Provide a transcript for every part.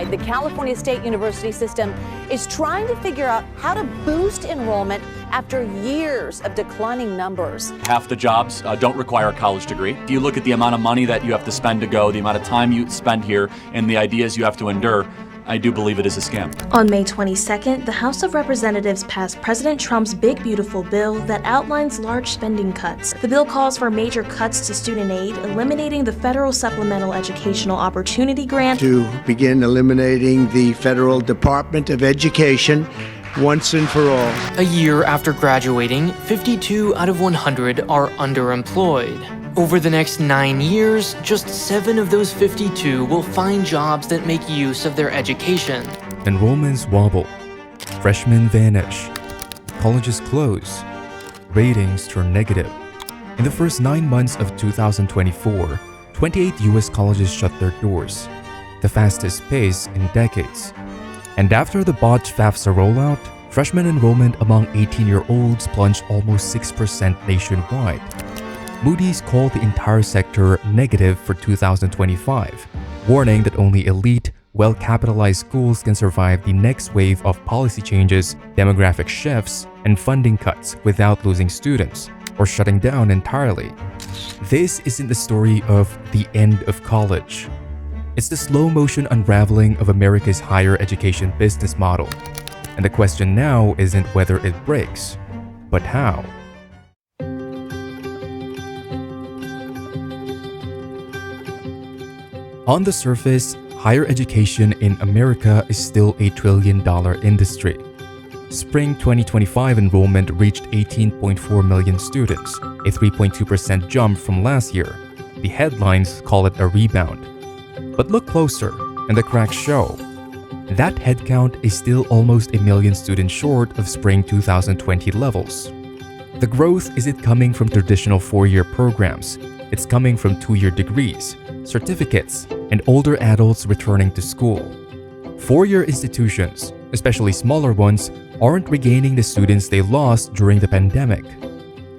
The California State University system is trying to figure out how to boost enrollment after years of declining numbers. Half the jobs don't require a college degree. If you look at the amount of money that you have to spend to go, the amount of time you spend here, and the ideas you have to endure, I do believe it is a scam. On May 22nd, the House of Representatives passed President Trump's Big Beautiful Bill that outlines large spending cuts. The bill calls for major cuts to student aid, eliminating the Federal Supplemental Educational Opportunity Grant, to begin eliminating the Federal Department of Education once and for all. A year after graduating, 52 out of 100 are underemployed. Over the next 9 years, just 7 of those 52 will find jobs that make use of their education. Enrollments wobble. Freshmen vanish. Colleges close. Ratings turn negative. In the first 9 months of 2024, 28 U.S. colleges shut their doors, the fastest pace in decades. And after the botched FAFSA rollout, freshman enrollment among 18-year-olds plunged almost 6% nationwide. Moody's called the entire sector negative for 2025, warning that only elite, well-capitalized schools can survive the next wave of policy changes, demographic shifts, and funding cuts without losing students or shutting down entirely. This isn't the story of the end of college. It's the slow-motion unraveling of America's higher education business model. And the question now isn't whether it breaks, but how. On the surface, higher education in America is still a $1 trillion industry. Spring 2025 enrollment reached 18.4 million students, a 3.2% jump from last year. The headlines call it a rebound. But look closer, and the cracks show. That headcount is still almost 1 million students short of spring 2020 levels. The growth isn't coming from traditional 4-year programs. It's coming from 2-year degrees, certificates, and older adults returning to school. 4-year institutions, especially smaller ones, aren't regaining the students they lost during the pandemic.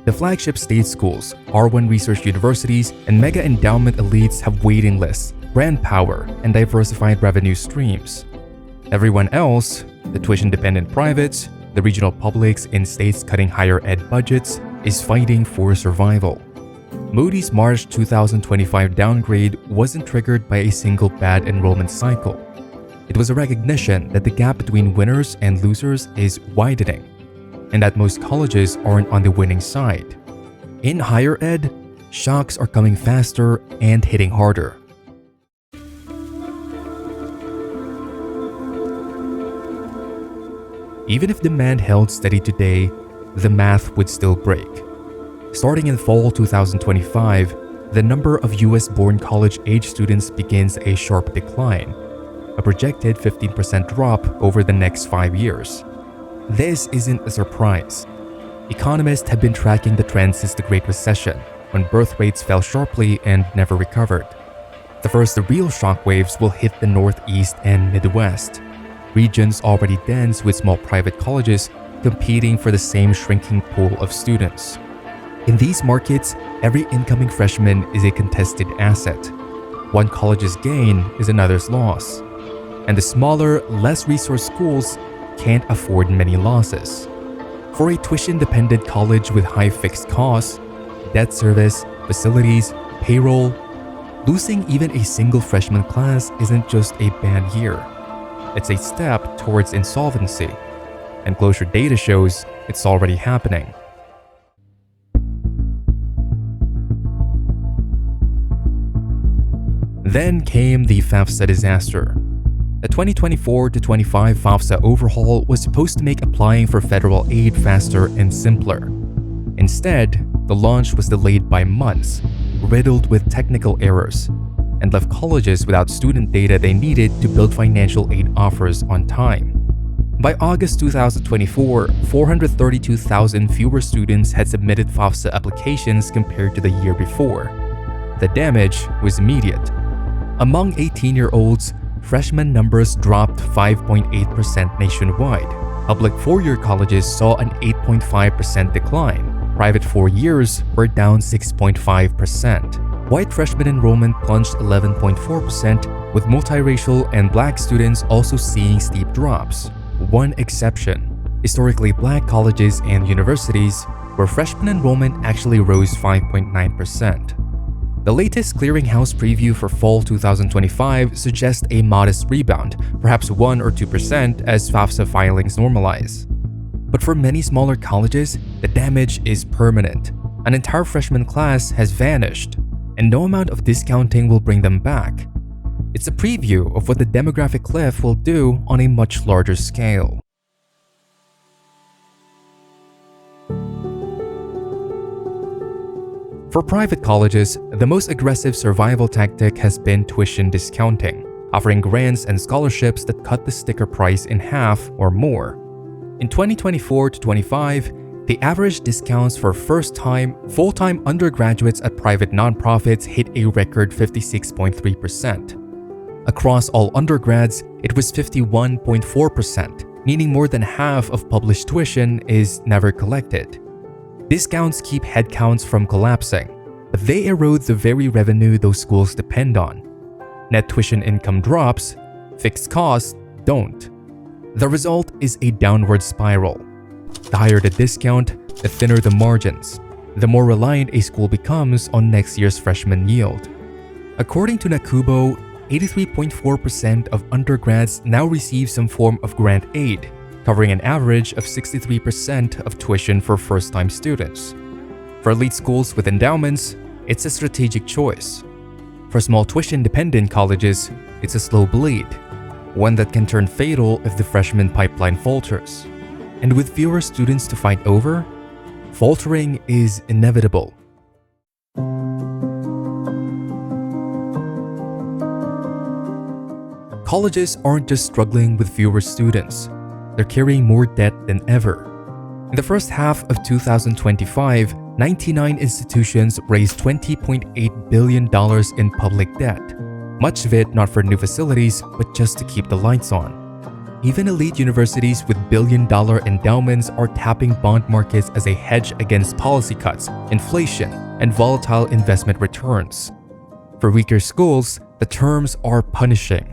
The flagship state schools, R1 research universities, and mega endowment elites have waiting lists, brand power, and diversified revenue streams. Everyone else, the tuition-dependent privates, the regional publics in states cutting higher ed budgets, is fighting for survival. Moody's March 2025 downgrade wasn't triggered by a single bad enrollment cycle. It was a recognition that the gap between winners and losers is widening, and that most colleges aren't on the winning side. In higher ed, shocks are coming faster and hitting harder. Even if demand held steady today, the math would still break. Starting in fall 2025, the number of US-born college-age students begins a sharp decline, a projected 15% drop over the next 5 years. This isn't a surprise. Economists have been tracking the trend since the Great Recession, when birth rates fell sharply and never recovered. The first real shockwaves will hit the Northeast and Midwest, regions already dense with small private colleges competing for the same shrinking pool of students. In these markets, every incoming freshman is a contested asset. One college's gain is another's loss. And the smaller, less resourced schools can't afford many losses. For a tuition-dependent college with high fixed costs, debt service, facilities, payroll, losing even a single freshman class isn't just a bad year. It's a step towards insolvency. And closure data shows it's already happening. Then came the FAFSA disaster. The 2024-25 FAFSA overhaul was supposed to make applying for federal aid faster and simpler. Instead, the launch was delayed by months, riddled with technical errors, and left colleges without student data they needed to build financial aid offers on time. By August 2024, 432,000 fewer students had submitted FAFSA applications compared to the year before. The damage was immediate. Among 18-year-olds, freshman numbers dropped 5.8% nationwide. Public 4-year colleges saw an 8.5% decline. Private 4 years were down 6.5%. White freshman enrollment plunged 11.4%, with multiracial and black students also seeing steep drops. One exception: historically black colleges and universities, where freshman enrollment actually rose 5.9%. The latest clearinghouse preview for fall 2025 suggests a modest rebound, perhaps 1 or 2% as FAFSA filings normalize. But for many smaller colleges, the damage is permanent. An entire freshman class has vanished, and no amount of discounting will bring them back. It's a preview of what the demographic cliff will do on a much larger scale. For private colleges, the most aggressive survival tactic has been tuition discounting, offering grants and scholarships that cut the sticker price in half or more. In 2024 to 25, the average discounts for first-time, full-time undergraduates at private nonprofits hit a record 56.3%. Across all undergrads, it was 51.4%, meaning more than half of published tuition is never collected. Discounts keep headcounts from collapsing, but they erode the very revenue those schools depend on. Net tuition income drops, fixed costs don't. The result is a downward spiral. The higher the discount, the thinner the margins, the more reliant a school becomes on next year's freshman yield. According to Nakubo, 83.4% of undergrads now receive some form of grant aid, covering an average of 63% of tuition for first-time students. For elite schools with endowments, it's a strategic choice. For small tuition-dependent colleges, it's a slow bleed, one that can turn fatal if the freshman pipeline falters. And with fewer students to fight over, faltering is inevitable. Colleges aren't just struggling with fewer students. They're carrying more debt than ever. In the first half of 2025, 99 institutions raised $20.8 billion in public debt, much of it not for new facilities, but just to keep the lights on. Even elite universities with billion-dollar endowments are tapping bond markets as a hedge against policy cuts, inflation, and volatile investment returns. For weaker schools, the terms are punishing.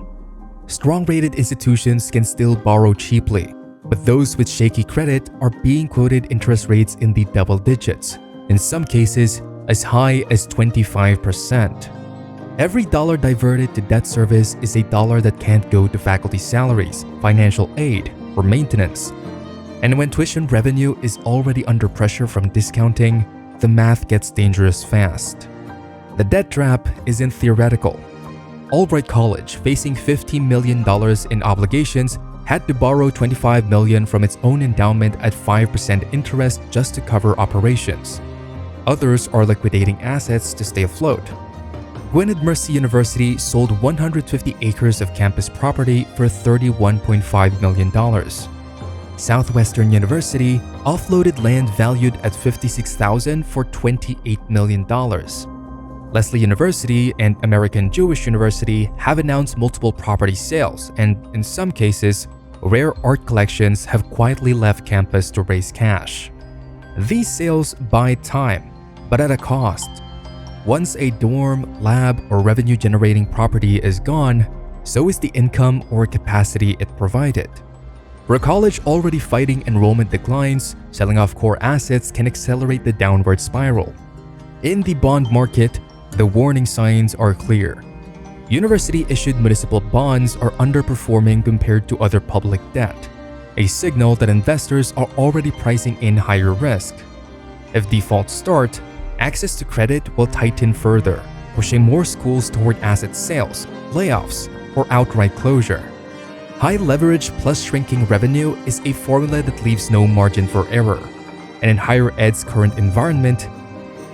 Strong-rated institutions can still borrow cheaply, but those with shaky credit are being quoted interest rates in the double digits, in some cases as high as 25%. Every dollar diverted to debt service is a dollar that can't go to faculty salaries, financial aid, or maintenance. And when tuition revenue is already under pressure from discounting, the math gets dangerous fast. The debt trap isn't theoretical. Albright College, facing $15 million in obligations, had to borrow $25 million from its own endowment at 5% interest just to cover operations. Others are liquidating assets to stay afloat. Gwynedd Mercy University sold 150 acres of campus property for $31.5 million. Southwestern University offloaded land valued at $56,000 for $28 million. Lesley University and American Jewish University have announced multiple property sales, and in some cases, rare art collections have quietly left campus to raise cash. These sales buy time, but at a cost. Once a dorm, lab, or revenue-generating property is gone, so is the income or capacity it provided. For a college already fighting enrollment declines, selling off core assets can accelerate the downward spiral. In the bond market, the warning signs are clear. University-issued municipal bonds are underperforming compared to other public debt, a signal that investors are already pricing in higher risk. If defaults start, access to credit will tighten further, pushing more schools toward asset sales, layoffs, or outright closure. High leverage plus shrinking revenue is a formula that leaves no margin for error, and in higher ed's current environment,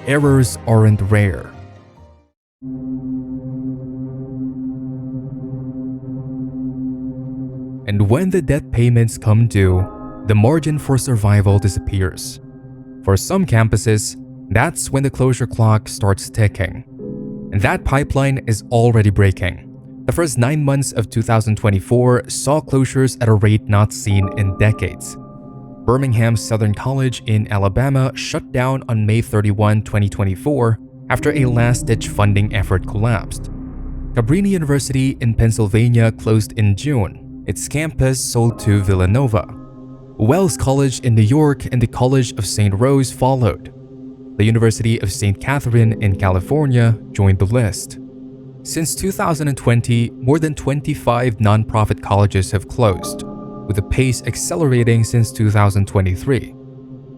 errors aren't rare. And when the debt payments come due, the margin for survival disappears. For some campuses, that's when the closure clock starts ticking. And that pipeline is already breaking. The first 9 months of 2024 saw closures at a rate not seen in decades. Birmingham Southern College in Alabama shut down on May 31, 2024 after a last-ditch funding effort collapsed. Cabrini University in Pennsylvania closed in June. Its campus sold to Villanova. Wells College in New York and the College of St. Rose followed. The University of St. Catherine in California joined the list. Since 2020, more than 25 nonprofit colleges have closed, with the pace accelerating since 2023.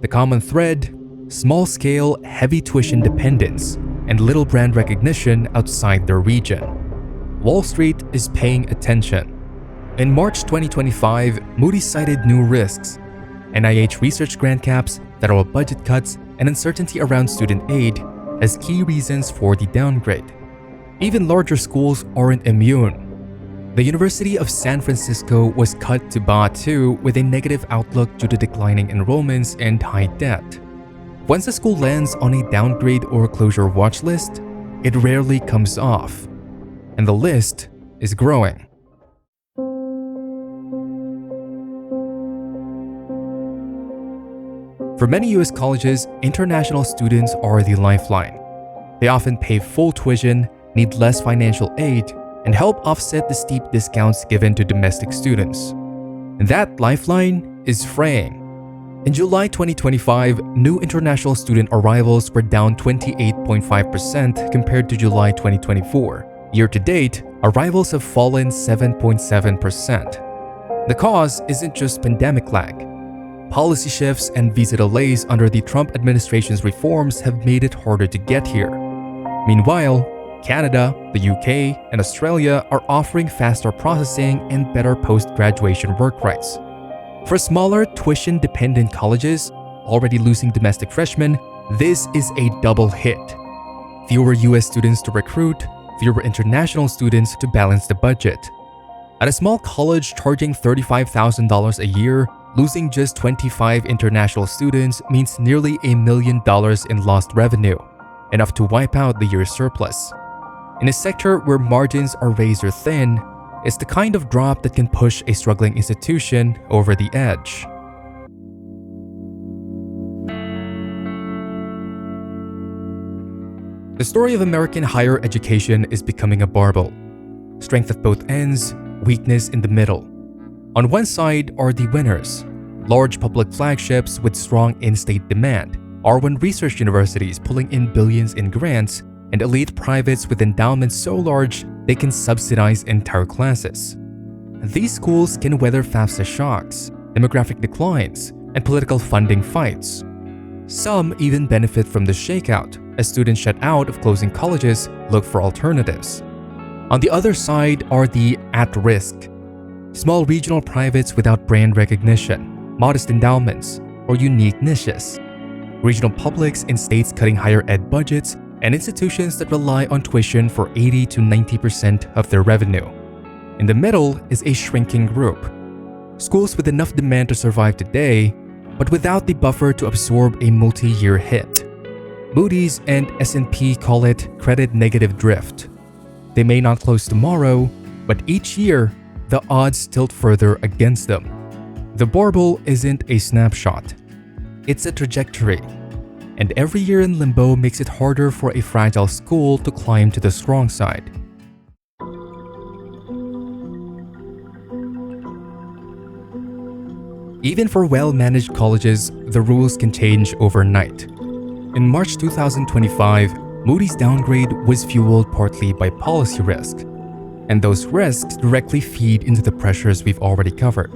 The common thread: small-scale, heavy tuition dependence and little brand recognition outside their region. Wall Street is paying attention. In March 2025, Moody cited new risks: NIH research grant caps, federal budget cuts, and uncertainty around student aid as key reasons for the downgrade. Even larger schools aren't immune. The University of San Francisco was cut to Ba2 with a negative outlook due to declining enrollments and high debt. Once a school lands on a downgrade or closure watch list, it rarely comes off, and the list is growing. For many US colleges, international students are the lifeline. They often pay full tuition, need less financial aid, and help offset the steep discounts given to domestic students. And that lifeline is fraying. In July 2025, new international student arrivals were down 28.5% compared to July 2024. Year to date, arrivals have fallen 7.7%. The cause isn't just pandemic lag. Policy shifts and visa delays under the Trump administration's reforms have made it harder to get here. Meanwhile, Canada, the UK, and Australia are offering faster processing and better post-graduation work rights. For smaller, tuition-dependent colleges, already losing domestic freshmen, this is a double hit. Fewer US students to recruit, fewer international students to balance the budget. At a small college charging $35,000 a year, losing just 25 international students means nearly $1 million in lost revenue, enough to wipe out the year's surplus. In a sector where margins are razor thin, it's the kind of drop that can push a struggling institution over the edge. The story of American higher education is becoming a barbell. Strength at both ends, weakness in the middle. On one side are the winners, large public flagships with strong in-state demand, R1 research universities pulling in billions in grants, and elite privates with endowments so large they can subsidize entire classes. These schools can weather FAFSA shocks, demographic declines, and political funding fights. Some even benefit from the shakeout as students shut out of closing colleges look for alternatives. On the other side are the at-risk, small regional privates without brand recognition, modest endowments, or unique niches. Regional publics in states cutting higher ed budgets, and institutions that rely on tuition for 80 to 90% of their revenue. In the middle is a shrinking group. Schools with enough demand to survive today, but without the buffer to absorb a multi-year hit. Moody's and S&P call it credit negative drift. They may not close tomorrow, but each year, the odds tilt further against them. The barbell isn't a snapshot. It's a trajectory. And every year in limbo makes it harder for a fragile school to climb to the strong side. Even for well-managed colleges, the rules can change overnight. In March 2025, Moody's downgrade was fueled partly by policy risk, and those risks directly feed into the pressures we've already covered.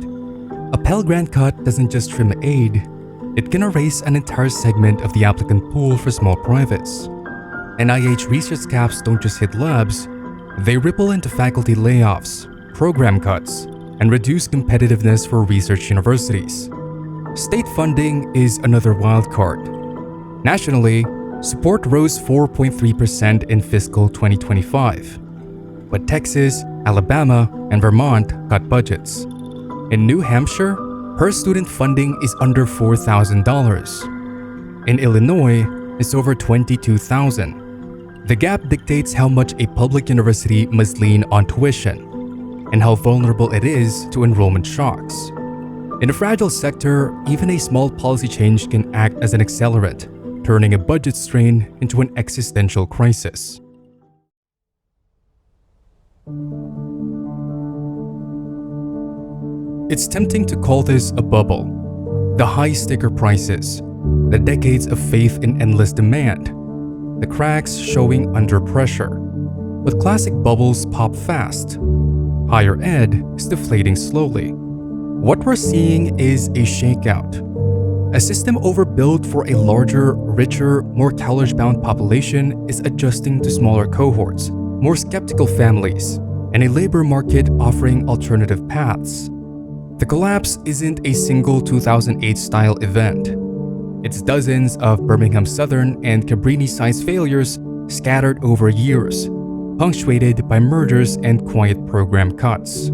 A Pell Grant cut doesn't just trim aid, it can erase an entire segment of the applicant pool for small privates. NIH research caps don't just hit labs, they ripple into faculty layoffs, program cuts, and reduce competitiveness for research universities. State funding is another wildcard. Nationally, support rose 4.3% in fiscal 2025. But Texas, Alabama, and Vermont cut budgets. In New Hampshire, per-student funding is under $4,000. In Illinois, it's over $22,000. The gap dictates how much a public university must lean on tuition and how vulnerable it is to enrollment shocks. In a fragile sector, even a small policy change can act as an accelerant, turning a budget strain into an existential crisis. It's tempting to call this a bubble. The high sticker prices, the decades of faith in endless demand, the cracks showing under pressure. But classic bubbles pop fast. Higher ed is deflating slowly. What we're seeing is a shakeout. A system overbuilt for a larger, richer, more college-bound population is adjusting to smaller cohorts, more skeptical families, and a labor market offering alternative paths. The collapse isn't a single 2008-style event. It's dozens of Birmingham Southern and Cabrini-sized failures scattered over years, punctuated by mergers and quiet program cuts.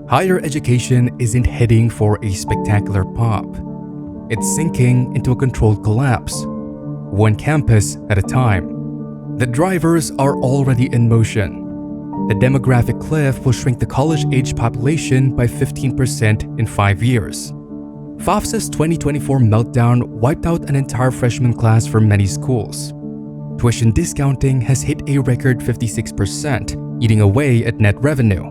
Higher education isn't heading for a spectacular pop. It's sinking into a controlled collapse, one campus at a time. The drivers are already in motion. The demographic cliff will shrink the college-age population by 15% in 5 years. FAFSA's 2024 meltdown wiped out an entire freshman class for many schools. Tuition discounting has hit a record 56%, eating away at net revenue.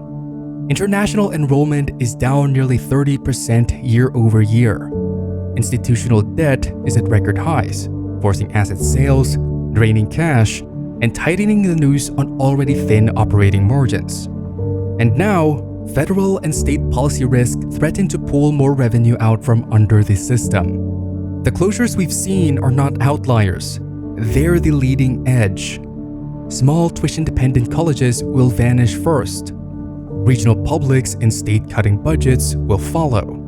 International enrollment is down nearly 30% year over year. Institutional debt is at record highs, forcing asset sales, draining cash, and tightening the noose on already thin operating margins. And now, federal and state policy risk threaten to pull more revenue out from under the system. The closures we've seen are not outliers. They're the leading edge. Small tuition-dependent colleges will vanish first. Regional publics and state-cutting budgets will follow.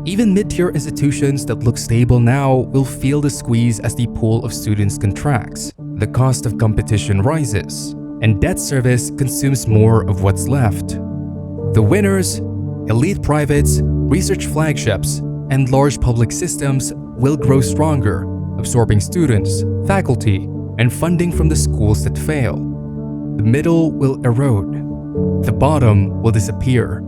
Even mid-tier institutions that look stable now will feel the squeeze as the pool of students contracts. The cost of competition rises, and debt service consumes more of what's left. The winners, elite privates, research flagships, and large public systems will grow stronger, absorbing students, faculty, and funding from the schools that fail. The middle will erode. The bottom will disappear.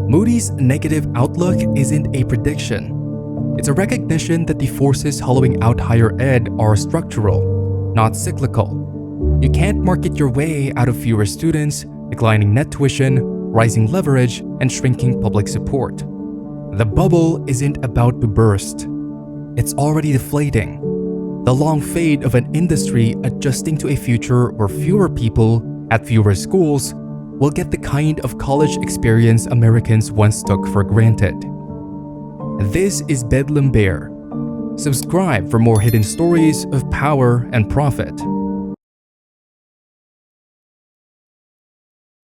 Moody's negative outlook isn't a prediction. It's a recognition that the forces hollowing out higher ed are structural, not cyclical. You can't market your way out of fewer students, declining net tuition, rising leverage, and shrinking public support. The bubble isn't about to burst. It's already deflating. The long fade of an industry adjusting to a future where fewer people at fewer schools will get the kind of college experience Americans once took for granted. This is Bedlam Bear. Subscribe for more hidden stories of power and profit.